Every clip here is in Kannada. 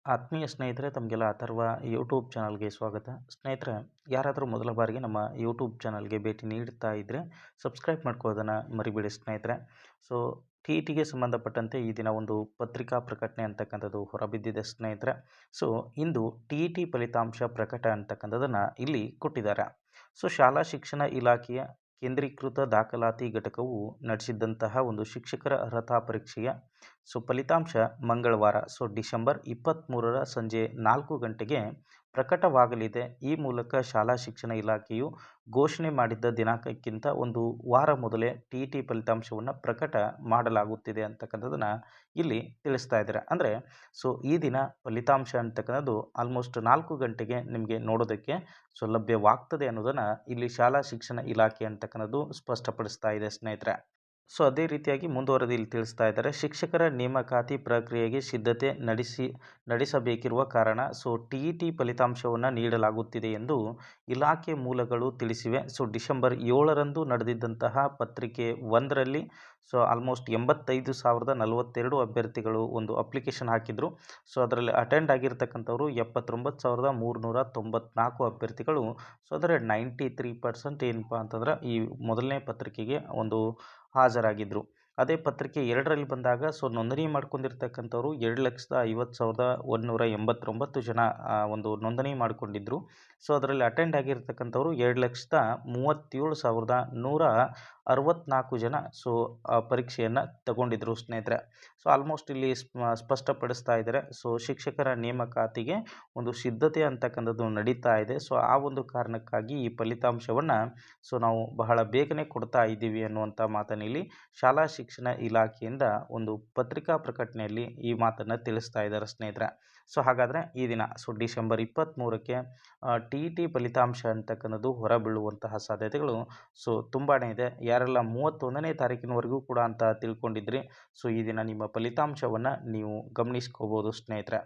ಆತ್ಮೀಯ ಸ್ನೇಹಿತರೆ ತಮಗೆಲ್ಲ ಅಥರ್ವ ಯೂಟ್ಯೂಬ್ ಚಾನಲ್ಗೆ ಸ್ವಾಗತ. ಸ್ನೇಹಿತರೆ, ಯಾರಾದರೂ ಮೊದಲ ಬಾರಿಗೆ ನಮ್ಮ ಯೂಟ್ಯೂಬ್ ಚಾನಲ್ಗೆ ಭೇಟಿ ನೀಡ್ತಾ ಇದ್ದರೆ ಸಬ್ಸ್ಕ್ರೈಬ್ ಮಾಡ್ಕೊಳ್ಳೋದನ್ನು ಮರಿಬೇಡಿ ಸ್ನೇಹಿತರೆ. ಸೊ ಟಿ ಇ ಟಿಗೆ ಸಂಬಂಧಪಟ್ಟಂತೆ ಈ ದಿನ ಒಂದು ಪತ್ರಿಕಾ ಪ್ರಕಟಣೆ ಅಂತಕ್ಕಂಥದ್ದು ಹೊರಬಿದ್ದಿದೆ ಸ್ನೇಹಿತರೆ. ಸೊ ಇಂದು ಟಿ ಇ ಟಿ ಫಲಿತಾಂಶ ಪ್ರಕಟ ಅಂತಕ್ಕಂಥದ್ದನ್ನು ಇಲ್ಲಿ ಕೊಟ್ಟಿದ್ದಾರೆ. ಸೊ ಶಾಲಾ ಶಿಕ್ಷಣ ಇಲಾಖೆಯ ಕೇಂದ್ರೀಕೃತ ದಾಖಲಾತಿ ಘಟಕವು ನಡೆಸಿದ್ದಂತಹ ಒಂದು ಶಿಕ್ಷಕರ ಅರ್ಹತಾ ಪರೀಕ್ಷೆಯ ಫಲಿತಾಂಶ ಮಂಗಳವಾರ ಡಿಸೆಂಬರ್ 23ರ ಸಂಜೆ 4 ಗಂಟೆಗೆ ಪ್ರಕಟವಾಗಲಿದೆ. ಈ ಮೂಲಕ ಶಾಲಾ ಶಿಕ್ಷಣ ಇಲಾಖೆಯು ಘೋಷಣೆ ಮಾಡಿದ್ದ ದಿನಾಂಕಕ್ಕಿಂತ ಒಂದು ವಾರ ಮೊದಲೇ ಟಿ ಇ ಟಿ ಫಲಿತಾಂಶವನ್ನು ಪ್ರಕಟ ಮಾಡಲಾಗುತ್ತಿದೆ ಅಂತಕ್ಕಂಥದ್ದನ್ನು ಇಲ್ಲಿ ತಿಳಿಸ್ತಾ ಇದ್ದಾರೆ. ಅಂದರೆ ಈ ದಿನ ಫಲಿತಾಂಶ ಅಂತಕ್ಕಂಥದ್ದು ಆಲ್ಮೋಸ್ಟ್ 4 ಗಂಟೆಗೆ ನಿಮಗೆ ನೋಡೋದಕ್ಕೆ ಲಭ್ಯವಾಗ್ತದೆ ಅನ್ನೋದನ್ನು ಇಲ್ಲಿ ಶಾಲಾ ಶಿಕ್ಷಣ ಇಲಾಖೆ ಅಂತಕ್ಕಂಥದ್ದು ಸ್ಪಷ್ಟಪಡಿಸ್ತಾ ಇದೆ ಸ್ನೇಹಿತರೆ. ಅದೇ ರೀತಿಯಾಗಿ ಮುಂದುವರೆದು ಇಲ್ಲಿ ತಿಳಿಸ್ತಾ ಇದ್ದಾರೆ, ಶಿಕ್ಷಕರ ನೇಮಕಾತಿ ಪ್ರಕ್ರಿಯೆಗೆ ಸಿದ್ಧತೆ ನಡೆಸಬೇಕಿರುವ ಕಾರಣ ಟಿ ಇ ಟಿ ಫಲಿತಾಂಶವನ್ನು ನೀಡಲಾಗುತ್ತಿದೆ ಎಂದು ಇಲಾಖೆ ಮೂಲಗಳು ತಿಳಿಸಿವೆ. ಡಿಸೆಂಬರ್ 7ರಂದು ನಡೆದಿದ್ದಂತಹ ಪತ್ರಿಕೆ 1ರಲ್ಲಿ ಆಲ್ಮೋಸ್ಟ್ 85,042 ಅಭ್ಯರ್ಥಿಗಳು ಒಂದು ಅಪ್ಲಿಕೇಶನ್ ಹಾಕಿದ್ರು. ಅದರಲ್ಲಿ ಅಟೆಂಡ್ ಆಗಿರ್ತಕ್ಕಂಥವ್ರು 79,394 ಅಭ್ಯರ್ಥಿಗಳು. ಅದರ 93% ಏನಪ್ಪ ಅಂತಂದ್ರೆ ಈ ಮೊದಲನೇ ಪತ್ರಿಕೆಗೆ ಒಂದು ಹಾಜರಾಗಿದ್ದರು. ಅದೇ ಪತ್ರಿಕೆ 2ರಲ್ಲಿ ಬಂದಾಗ ನೋಂದಣಿ ಮಾಡ್ಕೊಂಡಿರ್ತಕ್ಕಂಥವ್ರು 2,50,189 ಜನ ಒಂದು ನೋಂದಣಿ ಮಾಡಿಕೊಂಡಿದ್ದರು. ಅದರಲ್ಲಿ ಅಟೆಂಡ್ ಆಗಿರ್ತಕ್ಕಂಥವ್ರು 2,37,164 ಜನ ಪರೀಕ್ಷೆಯನ್ನು ತಗೊಂಡಿದ್ರು ಸ್ನೇಹಿತರೆ. ಆಲ್ಮೋಸ್ಟ್ ಇಲ್ಲಿ ಸ್ಪಷ್ಟಪಡಿಸ್ತಾ ಇದ್ದಾರೆ. ಶಿಕ್ಷಕರ ನೇಮಕಾತಿಗೆ ಒಂದು ಸಿದ್ಧತೆ ಅಂತಕ್ಕಂಥದ್ದು ನಡೀತಾ ಇದೆ. ಆ ಒಂದು ಕಾರಣಕ್ಕಾಗಿ ಈ ಫಲಿತಾಂಶವನ್ನು ನಾವು ಬಹಳ ಬೇಗನೆ ಕೊಡ್ತಾ ಇದ್ದೀವಿ ಅನ್ನುವಂಥ ಮಾತನ್ನು ಇಲ್ಲಿ ಶಾಲಾ ಶಿಕ್ಷಣ ಇಲಾಖೆಯಿಂದ ಒಂದು ಪತ್ರಿಕಾ ಪ್ರಕಟಣೆಯಲ್ಲಿ ಈ ಮಾತನ್ನು ತಿಳಿಸ್ತಾ ಇದ್ದಾರೆ ಸ್ನೇಹಿತರೆ. ಹಾಗಾದರೆ ಈ ದಿನ ಡಿಸೆಂಬರ್ 23ಕ್ಕೆ ಟಿ ಇ ಟಿ ಫಲಿತಾಂಶ ಅಂತಕ್ಕಂಥದ್ದು ಹೊರಬೀಳುವಂತಹ ಸಾಧ್ಯತೆಗಳು ತುಂಬಾ ಇದೆ. ಯಾರೆಲ್ಲ 31ನೇ ತಾರೀಕಿನವರೆಗೂ ಕೂಡ ಅಂತ ತಿಳ್ಕೊಂಡಿದ್ರಿ, ಈ ದಿನ ನಿಮ್ಮ ಫಲಿತಾಂಶವನ್ನು ನೀವು ಗಮನಿಸ್ಕೋಬೋದು ಸ್ನೇಹಿತರೆ.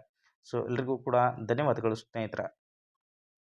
ಎಲ್ರಿಗೂ ಕೂಡ ಧನ್ಯವಾದಗಳು ಸ್ನೇಹಿತರೆ.